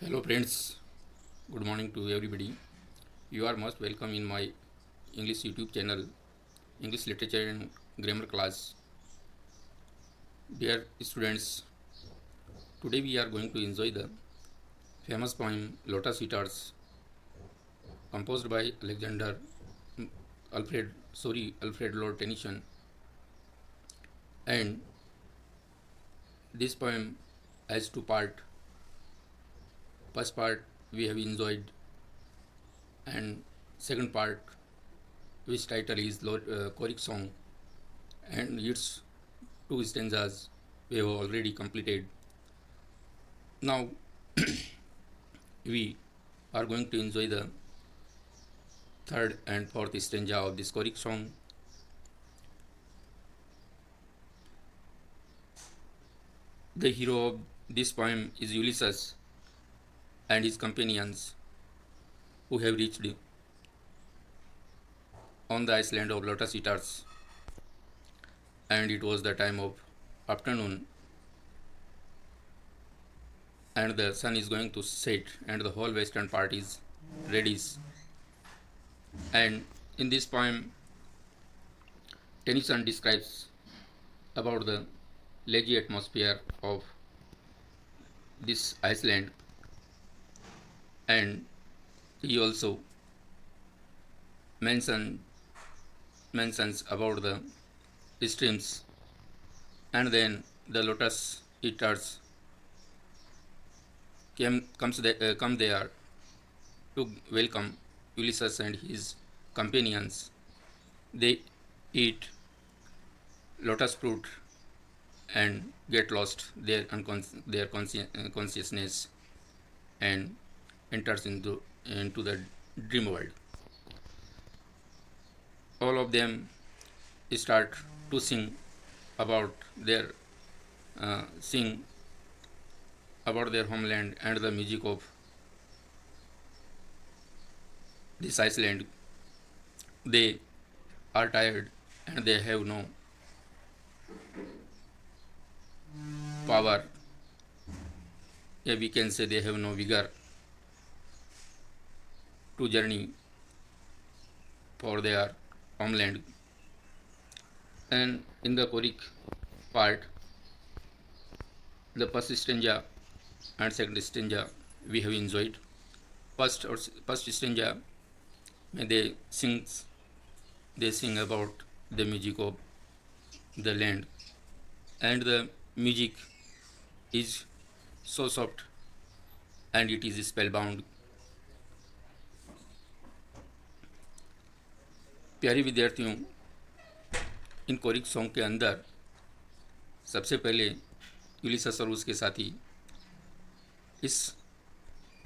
Hello friends, good morning to everybody. You are most welcome in my English YouTube channel, English Literature and Grammar class. Dear students, today we are going to enjoy the famous poem Lotus Eaters, composed by Alfred Lord Tennyson. And this poem has two parts. First part we have enjoyed, and second part, which title is Choric Song, and its two stanzas we have already completed. Now we are going to enjoy the third and fourth stanza of this choric song. The hero of this poem is Ulysses and his companions who have reached on the island of Lotus Eaters, and it was the time of afternoon, and the sun is going to set, and the whole western part is reddish. And in this poem, Tennyson describes about the lazy atmosphere of this island, and he also mention, mentions about the streams, and then the lotus eaters come there to welcome Ulysses and his companions. They eat lotus fruit and get lost their consciousness and enters into the dream world. All of them start to about their sing about their homeland and the music of this island. They are tired and they have no power. Yeah, we can say they have no vigor to journey for their homeland. And in the choric part, the first stanza and second stanza we have enjoyed. First stanza, they sing about the music of the land, and the music is so soft and it is spellbound. प्यारे विद्यार्थियों, इन कोरिक song के अंदर सबसे पहले यूलिसस और उसके साथी इस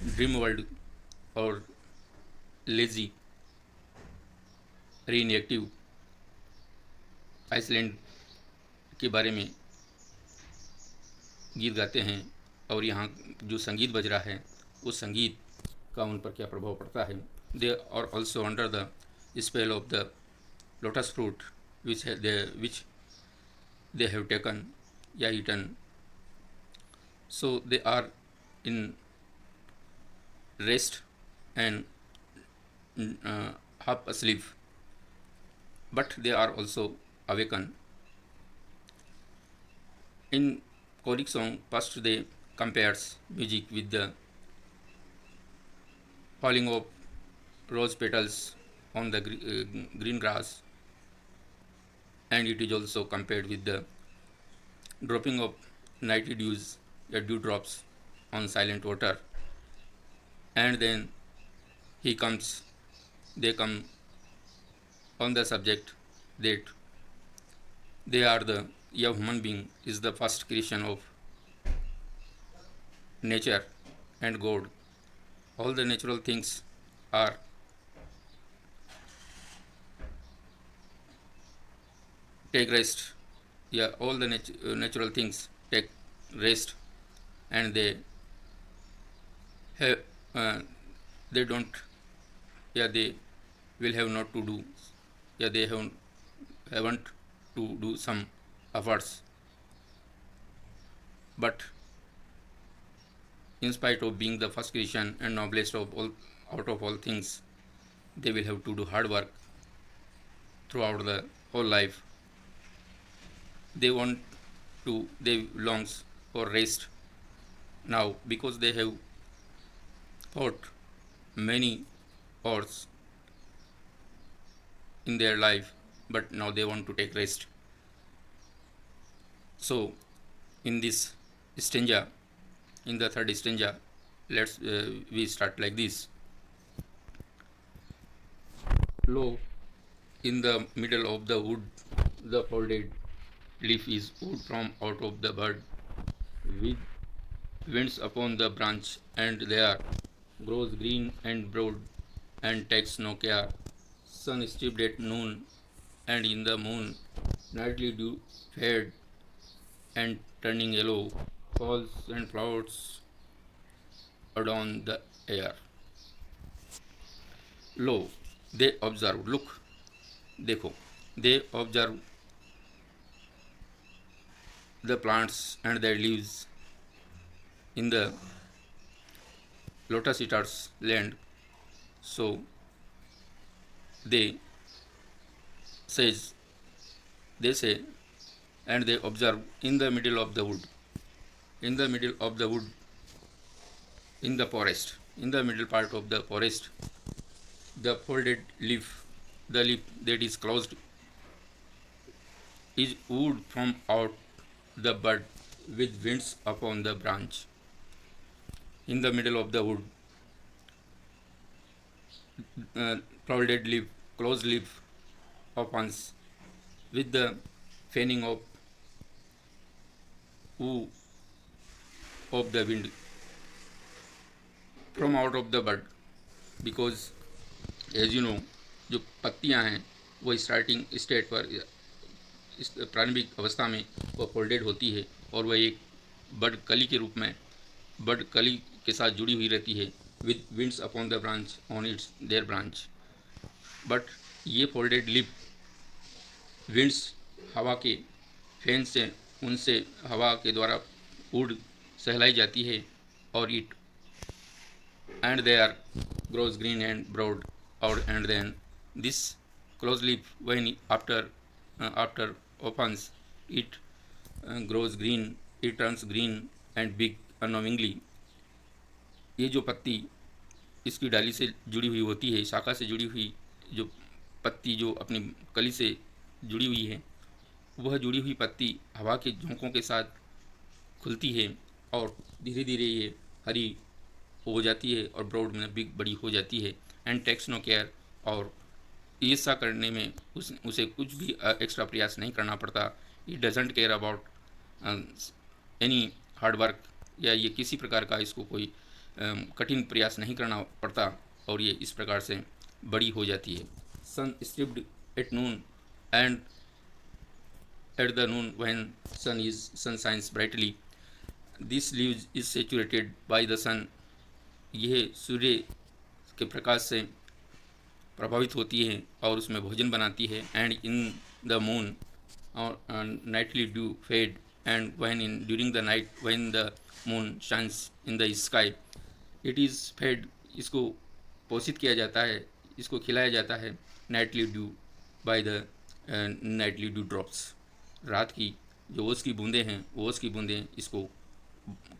ड्रीम वर्ल्ड और लेजी रीइनएक्टिव आइसलैंड के बारे में गीत गाते हैं, और यहाँ जो संगीत बज रहा है उस संगीत का उन पर क्या प्रभाव पड़ता है. They are also under the spell of the lotus fruit which they have taken, या eaten. So they are in rest and half asleep, but they are also awakened. In choric song, first they compares music with the falling of rose petals on the green grass, and it is also compared with the dropping of nighty dews, the dewdrops on silent water. And then they come on the subject that they are the human being is the first creation of nature and God. All the natural things are take rest. Yeah, all the natural things take rest, and have uh, they don't. Yeah, they will have not to do. Yeah, they haven't to do some efforts. But in spite of being the first creation and noblest of all, out of all things, they will have to do hard work throughout the whole life. They want to, they longs for rest now because they have fought many odds in their life, but now they want to take rest. So, in this stanza, in the third stanza, let's we start like this. Lo, in the middle of the wood, the folded leaf is wood from out of the bud, with winds upon the branch, and there grows green and broad, and takes no care. Sun steeped at noon, and in the moon, nightly dew fade, and turning yellow, falls and clouds adorn the air. Lo, they observe, look, देखो, they observe the plants and their leaves in the lotus eater's land. So they says, they say, and they observe in the middle of the wood, in the middle of the wood, in the forest, in the middle part of the forest, the folded leaf, the leaf that is closed, is wood from out the bud, with winds upon the branch. In the middle of the wood, folded leaf, closed leaf opens, with the fanning of woo of the wind from out of the bud, because as you know, जो पत्तियां हैं वो starting state पर, इस प्रारंभिक अवस्था में वह फोल्डेड होती है और वह एक बड कली के रूप में, बड कली के साथ जुड़ी हुई रहती है, with winds upon the branch on its there branch. But ये फोल्डेड लिप विंड्स, हवा के फैन से, उनसे हवा के द्वारा उड़ सहलाई जाती है, और it and they are grows green and broad, or and then this close leaf, when after opens, it grows green, it turns green and big unknowingly. ये जो पत्ती इसकी डाली से जुड़ी हुई होती है, शाखा से जुड़ी हुई जो पत्ती जो अपनी कली से जुड़ी हुई है, वह जुड़ी हुई पत्ती हवा के झोंकों के साथ खुलती है और धीरे धीरे ये हरी हो जाती है और ब्रॉड में बिग बड़ी हो जाती है. एंड टेक्स नो केयर, और ऐसा करने में उसे कुछ भी एक्स्ट्रा प्रयास नहीं करना पड़ता. It doesn't care about any hard work, या ये किसी प्रकार का इसको कोई कठिन प्रयास नहीं करना पड़ता, और ये इस प्रकार से बड़ी हो जाती है. Sun stripped at noon, and at the noon when sun shines brightly, this leaves is saturated by the sun. यह सूर्य के प्रकाश से प्रभावित होती है और उसमें भोजन बनाती है. एंड इन द मून और nightly dew fed, and when in during the night when the moon shines in the sky, it is fed, इसको पोषित किया जाता है, इसको खिलाया जाता है. Nightly dew by the nightly dew drops, रात की जो ओस की बूंदें हैं, वो ओस की बूंदें इसको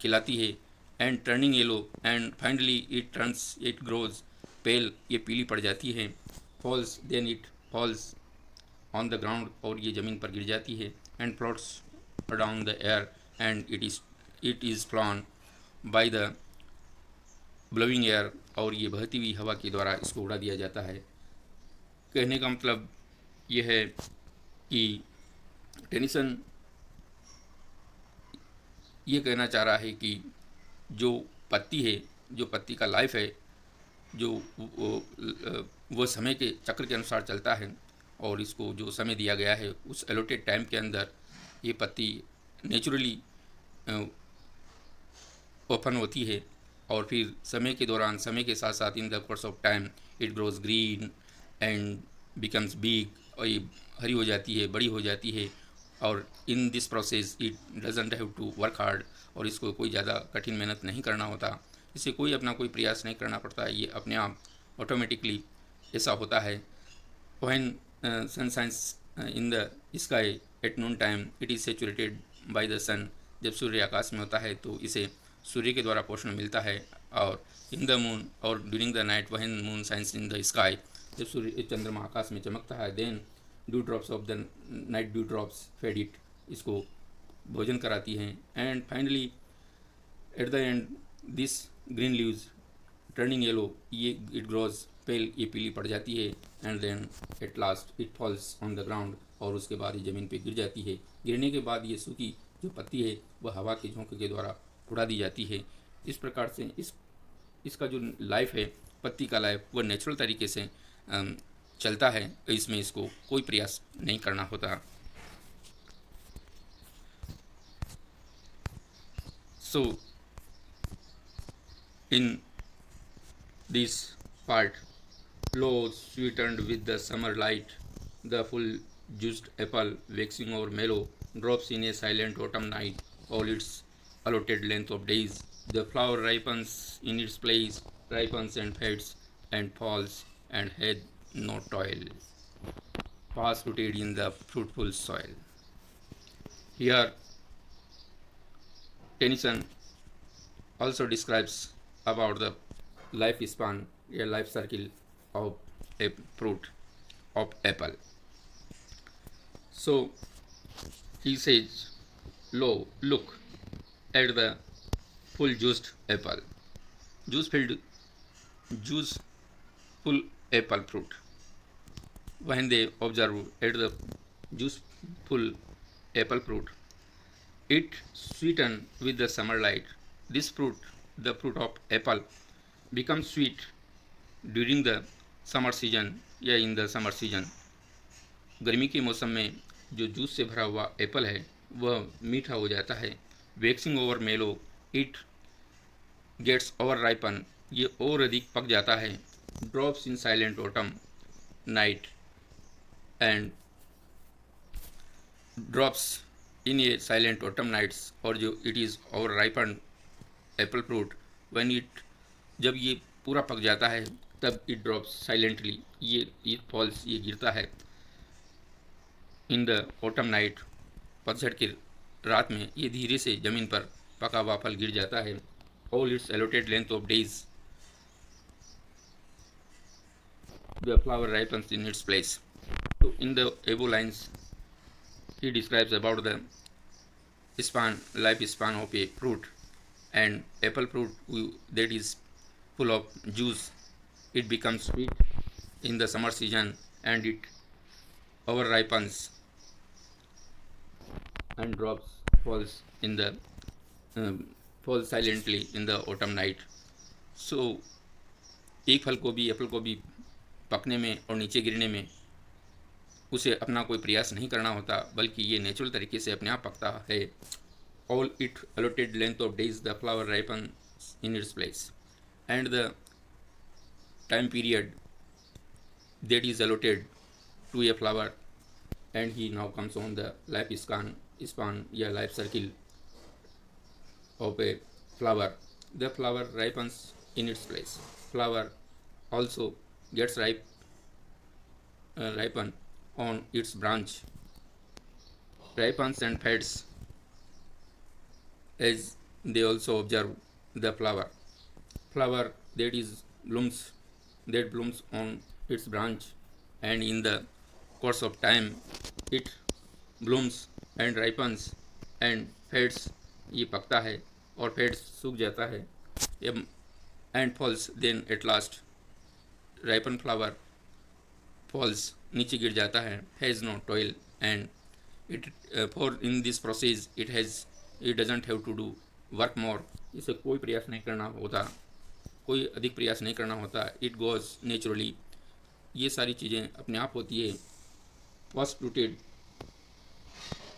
खिलाती है. And turning yellow, and finally it grows pale, ये पीली पड़ जाती है. Falls, then it falls on the ground, और ये ज़मीन पर गिर जाती है. And floats adown the air, and it is flown by the blowing air, और ये बहती हुई हवा के द्वारा इसको उड़ा दिया जाता है. कहने का मतलब यह है कि टेनिसन ये कहना चाह रहा है कि जो पत्ती है, जो पत्ती का लाइफ है, जो वो समय के चक्र के अनुसार चलता है, और इसको जो समय दिया गया है उस एलोटेड टाइम के अंदर ये पत्ती नेचुरली ओपन होती है, और फिर समय के दौरान, समय के साथ साथ in the course of time it grows green and becomes big, और ये हरी हो जाती है, बड़ी हो जाती है. और in this process it doesn't have to work hard, और इसको कोई ज़्यादा कठिन मेहनत नहीं करना होता, इसे कोई अपना कोई प्रयास नहीं करना पड़ता, ये अपने आप ऑटोमेटिकली ऐसा होता है। When sun shines in the sky at noon time, it is saturated by the sun. जब सूर्य आकाश में होता है तो इसे सूर्य के द्वारा पोषण मिलता है। और इन द मून और during the night when moon shines in the sky, जब सूर्य चंद्रमा आकाश में चमकता है, then dew drops of the night dew drops fed it, इसको भोजन कराती हैं। And finally at the end this green leaves turning yellow, ये इट ग्रोज पेल, ये पीली पड़ जाती है। And then at last it falls on the ground, और उसके बाद ये ज़मीन पे गिर जाती है। गिरने के बाद ये सूखी जो पत्ती है वह हवा के झोंके के द्वारा उड़ा दी जाती है। इस प्रकार से इसका जो लाइफ है, पत्ती का लाइफ, वह नेचुरल तरीके से चलता है, इसमें इसको कोई प्रयास नहीं करना होता। सो इन this part, low sweetened with the summer light, the full juiced apple waxing over mellow drops in a silent autumn night, all its allotted length of days. The flower ripens in its place, ripens and fades and falls, and hath no toil, fast rooted in the fruitful soil. Here Tennyson also describes about the lifespan, a life cycle of a fruit of apple. So he says, lo, look at the full juiced apple, juiceful apple fruit. When they observe at the juiceful apple fruit, it sweetened with the summer light. This fruit, the fruit of apple, becomes sweet during the summer season, या in the summer season. गर्मी के मौसम में जो juice से भरा हुआ Apple है वह मीठा हो जाता है। Waxing over mellow, it gets over ripen, ये और अधिक पक जाता है। Drops in silent autumn night and drops in a silent autumn nights, और जो it is over ripen apple fruit, when it, जब ये पूरा पक जाता है तब इट ड्रॉप्स साइलेंटली, ये फॉल्स, ये गिरता है इन द ऑटम नाइट, पतझड़ की रात में ये धीरे से ज़मीन पर पका हुआ फल गिर जाता है। All its allotted length of days, the flower ripens in its place. तो in the above lines he describes about the span, life span of a fruit, and apple fruit that is full of juice, it becomes sweet in the summer season, and it over ripens and drops falls in the falls silently in the autumn night. So एक फल को भी, Apple को भी पकने में और नीचे गिरने में उसे अपना कोई प्रयास नहीं करना होता, बल्कि ये नेचुरल तरीके से अपने आप पकता है। All it allotted length of days the flower ripens in its place, and the time period that is allotted to a flower, and he now comes on the life span या life circle of a flower. The flower ripens in its place. Flower also gets ripen on its branch, ripens and fades as they also observe the flower. Flower that blooms on its branch, and in the course of time it blooms and ripens and fades, ये पकता है और fades सूख जाता है, and falls, then at last ripen flower falls, नीचे गिर जाता है, has no toil, and it for in this process it doesn't have to do work more, इसे कोई प्रयास नहीं करना होता, कोई अधिक प्रयास नहीं करना होता। इट गोज नेचुरली, ये सारी चीज़ें अपने आप होती है। First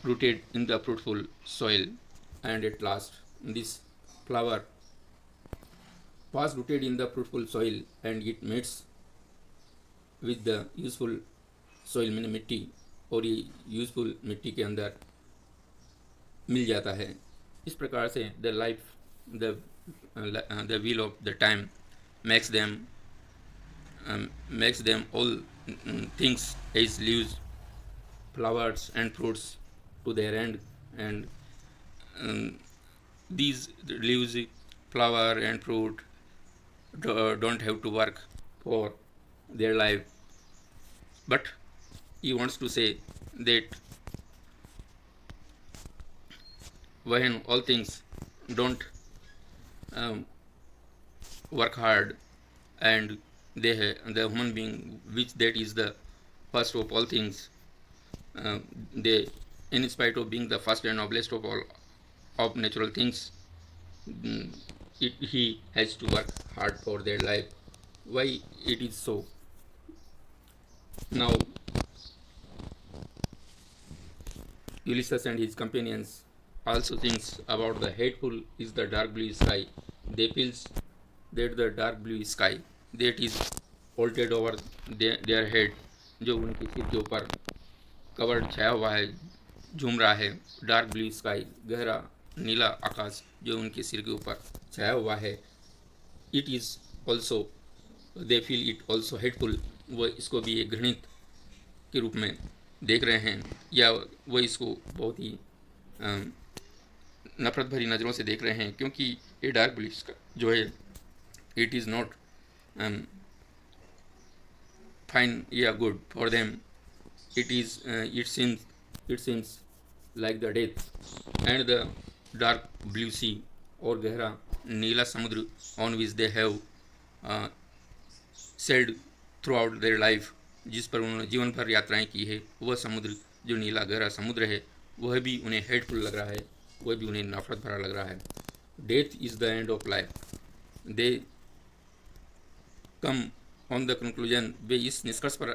rooted in the fruitful soil, and at last this flower was rooted in the fruitful soil, and it meets with the useful soil में मिट्टी, और ये यूजफुल मिट्टी के अंदर मिल जाता है। इस प्रकार से the life the wheel of the time makes them makes them all things as leaves, flowers and fruits to their end, and um, these leaves, flower and fruit don't have to work for their life. But he wants to say that when all things don't um, work hard, and the human being, which that is the first of all things, they, in spite of being the first and noblest of all of natural things, mm, he has to work hard for their life. Why it is so? Now Ulysses and his companions also thinks about the hateful is the dark blue sky. They feels that the dark blue sky that is vaulted over their head, जो उनके सिर के ऊपर covered छाया हुआ है, झूम रहा है, डार्क ब्लू स्काई, गहरा नीला आकाश जो उनके सिर के ऊपर छाया हुआ है, it is also, they feel it also hateful, वो इसको भी एक घृणित के रूप में देख रहे हैं, या वो इसको बहुत ही नफरत भरी नज़रों से देख रहे हैं, क्योंकि ये डार्क ब्लू स्काई जो है, इट इज़ नॉट फाइन या good for them. It seems like the death, and the dark blue sea, और गहरा नीला समुद्र on which they have sailed throughout their life, जिस पर उन्होंने जीवन भर यात्राएं की है, वह समुद्र जो नीला गहरा समुद्र है, वह भी उन्हें हेटफुल लग रहा है, वह भी उन्हें नफरत भरा लग रहा है. Death is the end of life. They come on the conclusion, वे इस निष्कर्ष पर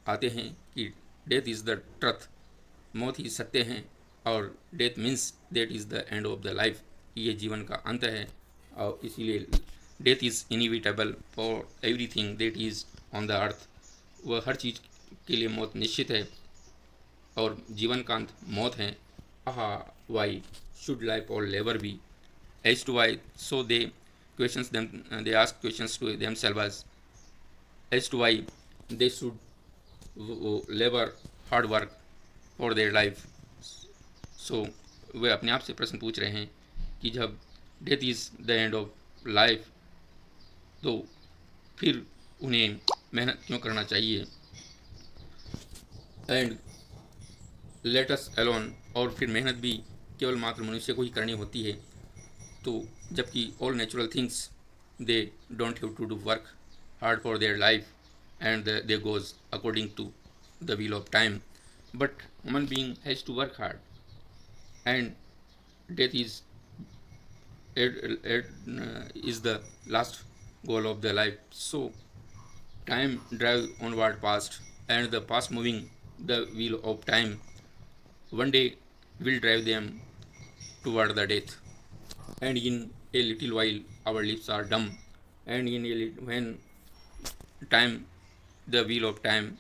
आते हैं कि डेथ इज़ द ट्रथ, मौत ही सत्य है, और death means that is the end of the life, ये जीवन का अंत है, और इसीलिए death is inevitable for everything that is on the earth. वह हर चीज़ के लिए मौत निश्चित है, और जीवन का अंत मौत है. Aha, why should life all labour be as to why, so they questions them, they ask questions to themselves as to why they should labor hard work for their life. So वे अपने आप से प्रश्न पूछ रहे हैं कि जब death is the end of life, तो फिर उन्हें मेहनत क्यों करना चाहिए, एंड लेट अस अलोन, और फिर मेहनत भी केवल मात्र मनुष्य को ही करनी होती है. तो जबकि all natural things they don't have to do work hard for their life, and they goes according to the wheel of time, but human being has to work hard, and death is the last goal of their life. So time drive onward past, and the past moving the wheel of time one day will drive them toward the death. And in a little while our lips are dumb, and when time, the wheel of time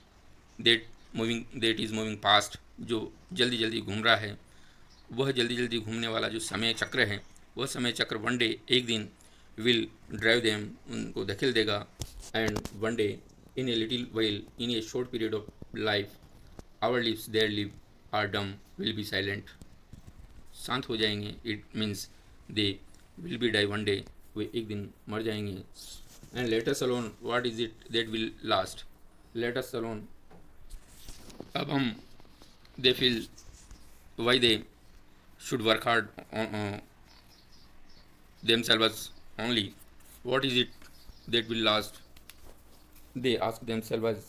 that is moving past, जो जल्दी जल्दी घूम रहा है, वह जल्दी जल्दी घूमने वाला जो समय चक्र है, वह समय चक्र वन डे, एक दिन, विल ड्राइव देम, उनको धकेल देगा, and one day, in a little while, in a short period of life, our lips there live are dumb, will be silent, शांत हो जाएंगे. It means they will be die one day, वे एक दिन मर जाएंगे. And let us alone, what is it that will last, let us alone. अब हम, they feel why they should work hard on themselves only, what is it that will last, they ask themselves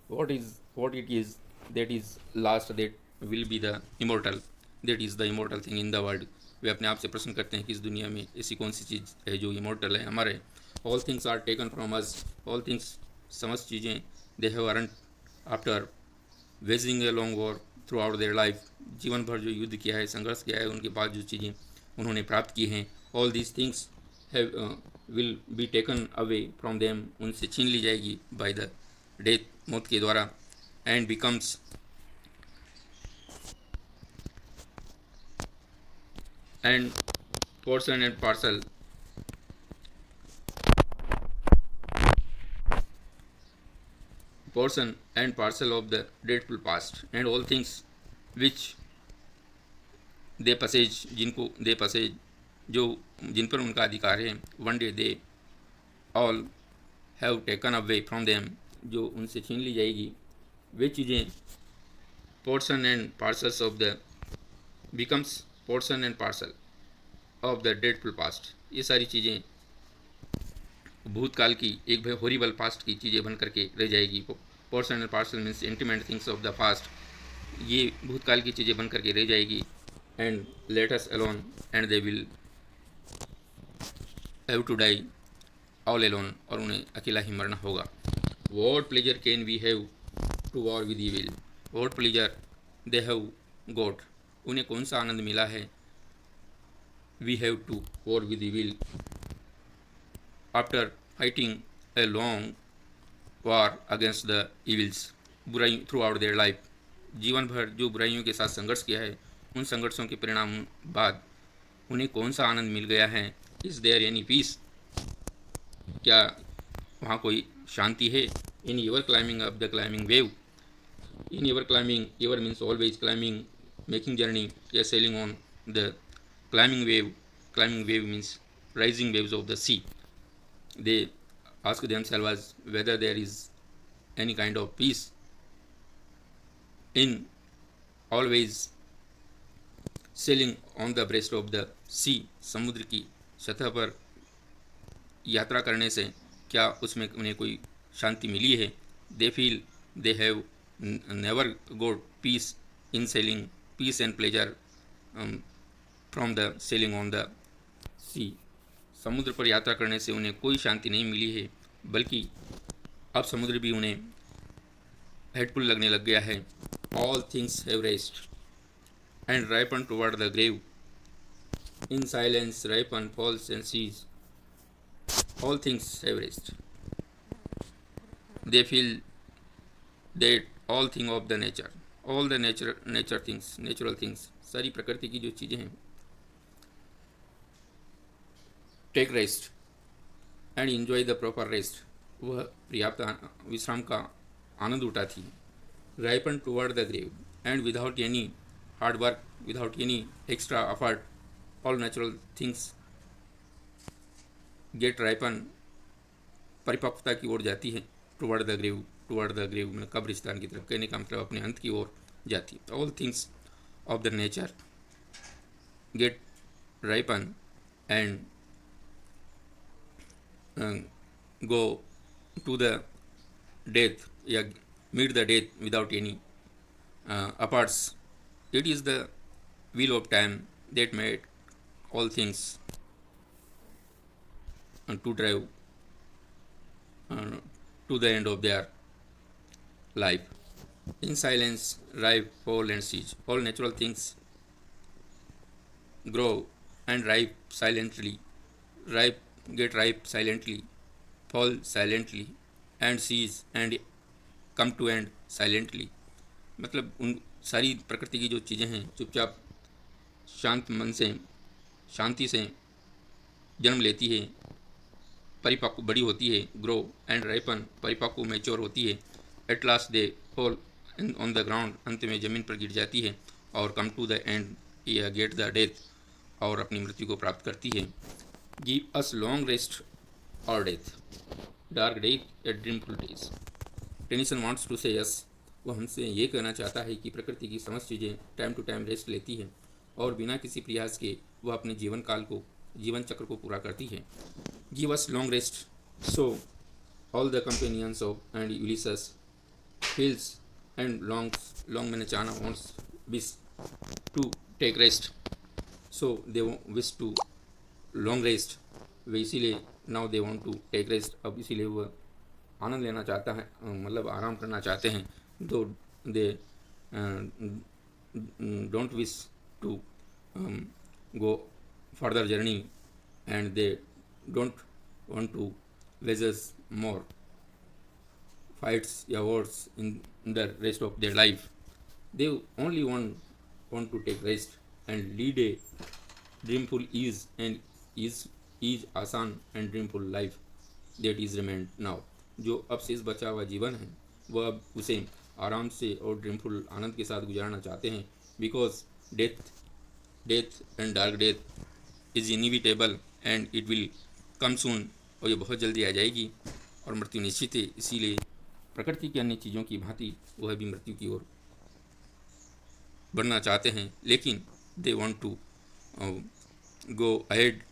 what it is that is last, that will be the immortal, that is the immortal thing in the world. वे अपने आप से प्रश्न करते हैं कि इस दुनिया में ऐसी कौन सी चीज़ है जो इमोर्टल है, हमारे. All things are taken from us, all things, समस्त चीज़ें, they have earned after waging a long war throughout their life, जीवन भर जो युद्ध किया है, संघर्ष किया है, उनके बाद जो चीज़ें उन्होंने प्राप्त की हैं, all these things have will be taken away from them, उनसे छीन ली जाएगी बाय द डेथ, मौत के द्वारा, and becomes and portion and parcel portion and parcel of the dreadful past, and all things which they possess, जिनको they possess, जो जिन पर उनका अधिकार है, one day they all have taken away from them, जो उनसे छीन ली जाएगी वे चीज़ें portion and parcels of the becomes portion and parcel of the dreadful past। ये सारी चीज़ें भूतकाल की एक हॉरिबल पास्ट की चीज़ें बन करके रह जाएगी। Portion and parcel means intimate things of the past, ये भूतकाल की चीज़ें बन करके रह जाएगी। And let us alone and they will have to die all alone, और उन्हें अकेला ही मरना होगा। What pleasure can we have to war with evil, what pleasure they have got, उन्हें कौन सा आनंद मिला है। We have to war with evil after fighting a long war against the evils, बुराई थ्रू आउट देयर लाइफ, जीवन भर जो बुराइयों के साथ संघर्ष किया है, उन संघर्षों के परिणाम बाद उन्हें कौन सा आनंद मिल गया है। इज़ देयर एनी पीस, क्या वहाँ कोई शांति है। In your climbing up the climbing wave, in your climbing, your means always climbing, making journey या sailing on the climbing wave means rising waves of the sea। They ask themselves whether there is any kind of peace in always sailing on the breast of the sea। समुद्र की सतह पर यात्रा करने से क्या उसमें उन्हें कोई शांति मिली है। They feel they have never got peace in sailing, peace and pleasure from the sailing on the sea। समुद्र पर यात्रा करने से उन्हें कोई शांति नहीं मिली है, बल्कि अब समुद्र भी उन्हें हेटफुल लगने लग गया है। All things have rest and ripen toward the grave, in silence ripen falls and cease, all things have rest. They feel that all thing of the nature, all the nature things, natural things, सारी प्रकृति की जो चीज़ें हैं, take rest and enjoy the proper rest, वह पर्याप्त विश्राम का आनंद उठाती। Ripen toward the grave and without any hard work, without any extra effort, all natural things get ripen, परिपक्वता की ओर जाती है। टुवर्ड द ग्रेव में कब्रिस्तान की तरफ, कहने का मतलब अपने अंत की ओर जाती है। All things of the nature get ripen and go to the death, या meet the death without any efforts। It is the will of time that made all things to drive to the end of their life। In silence ripe, fall and siege, all natural things grow and ripe silently, ripe get ripe silently, fall silently and cease and come to end silently। मतलब उन सारी प्रकृति की जो चीज़ें हैं चुपचाप शांत मन से, शांति से जन्म लेती है, परिपक्व बड़ी होती है, ग्रो एंड राइपन, परिपक्व मैच्योर होती है, at last they fall on the ground, अंत में ज़मीन पर गिर जाती है, और कम टू द एंड या गेट द डेथ, और अपनी मृत्यु को प्राप्त करती है। Give us long rest or death, dark day a dreamful days. Tennyson wants to say yes, वो हमसे ये कहना चाहता है कि प्रकृति की समस्त चीज़ें टाइम टू टाइम रेस्ट लेती है, और बिना किसी प्रयास के वह अपने जीवन चक्र को पूरा करती है। Give us long rest so all the companions of and Ulysses feels and long मैंने चाहना wants wish to take rest, so they wish to long rest, वे इसीलिए now they want to take rest, अब इसीलिए वह आनंद लेना चाहता है, मतलब आराम करना चाहते हैं। Though they don't wish to go further journey and they don't want to wages more fights या wars in the rest of their life. They only want to take rest and lead a dreamful is आसान and dreamful life that is remained now. जो अब शेष बचा हुआ जीवन है वह अब उसे आराम से और ड्रीमफुल आनंद के साथ गुजारना चाहते हैं, because death death and dark death is inevitable and it will come soon. और ये बहुत जल्दी आ जाएगी और मृत्यु निश्चित है। इसीलिए प्रकृति की अन्य चीज़ों की भांति वह भी मृत्यु की ओर बढ़ना चाहते हैं, लेकिन they want to go ahead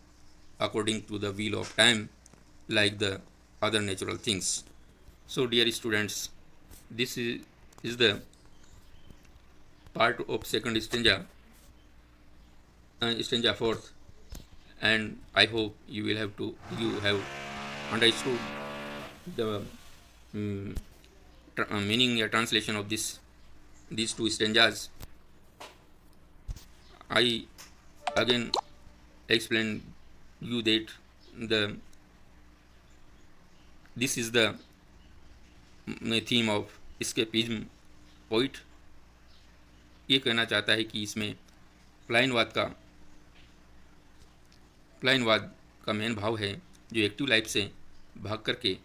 according to the wheel of time like the other natural things. So dear students, this is the part of second stanza fourth, and I hope you have understood the meaning or translation of these two stanzas. I again explain you that this is the theme of escapism poet। ये कहना चाहता है कि इसमें प्लाइनवाद का main भाव है, जो एक्टिव लाइफ से भाग करके,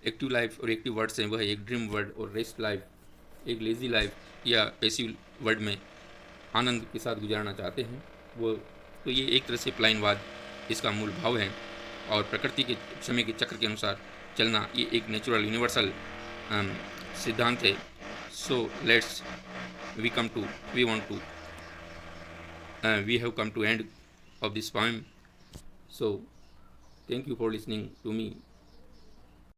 एक्टिव लाइफ और एक्टिव वर्ड से वह एक ड्रीम वर्ड और रेस्ट लाइफ, एक लेजी लाइफ या पैसिव वर्ड में आनंद के साथ गुजारना चाहते हैं वो। तो ये एक तरह से प्लाइनवाद इसका मूल भाव है, और प्रकृति के समय के चक्र के अनुसार चलना ये एक नेचुरल यूनिवर्सल सिद्धांत है। So let's we have come to end of this poem. So thank you for listening to me.